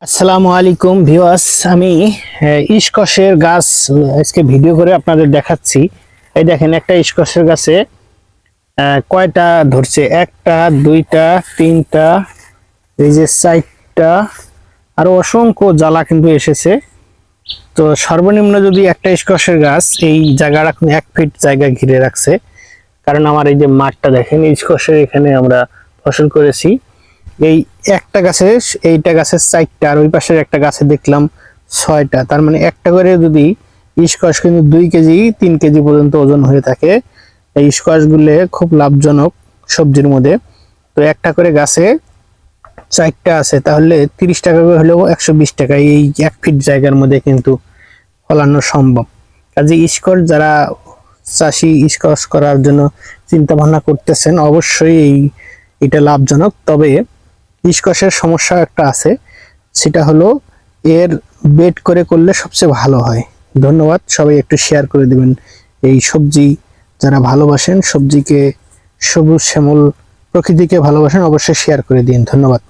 আসসালামু আলাইকুম ভিউয়ার্স। আমি ইসকসের গাছ আজকে ভিডিও করে আপনাদের দেখাচ্ছি। এই দেখেন, একটা ইসকসের গাছে কয়টা ধরছে, একটা দুইটা তিনটা, এই যে চারটা, আরো অসংখ্য জ্বালা কিন্তু এসেছে। তো সর্বনিম্ন যদি একটা ইসকসের গাছ এই জায়গাটা 1 ফিট জায়গা ঘিরে রাখছে, কারণ আমার এই যে মাঠটা দেখেন, ইসকসের এখানে আমরা ফসল করেছি। এই একটা গাছে, এইটা গাছের 4টা, আর ওই পাশের একটা গাছে দেখলাম 6টা। তার মানে একটা করে যদি স্কোয়াশ কিন্তু 2 কেজি 3 কেজি পর্যন্ত ওজন হয়ে থাকে। এই স্কোয়াশ গুলো খুব লাভজনক সবজির মধ্যে। তো একটা করে গাছে 4টা আছে, তাহলে 30 টাকা করে হলেও 120 টাকা এই 1 ফিট জায়গার মধ্যে কিন্তু ফলানো সম্ভব। কাজে স্কোয়াশ যারা চাষি স্কোয়াশ করার জন্য চিন্তা ভাবনা করতেছেন, অবশ্যই এটা লাভজনক। তবে স্কোয়াশের সমস্যা একটা আছে, সেটা হলো এর বেড করে করলে সবচেয়ে ভালো হয়। ধন্যবাদ, সবাই একটু শেয়ার করে দিবেন। এই সবজি যারা ভালোবাসেন, সবজিকে সবুজ শ্যামল প্রকৃতিকে ভালোবাসেন, অবশ্যই শেয়ার করে দিন। ধন্যবাদ।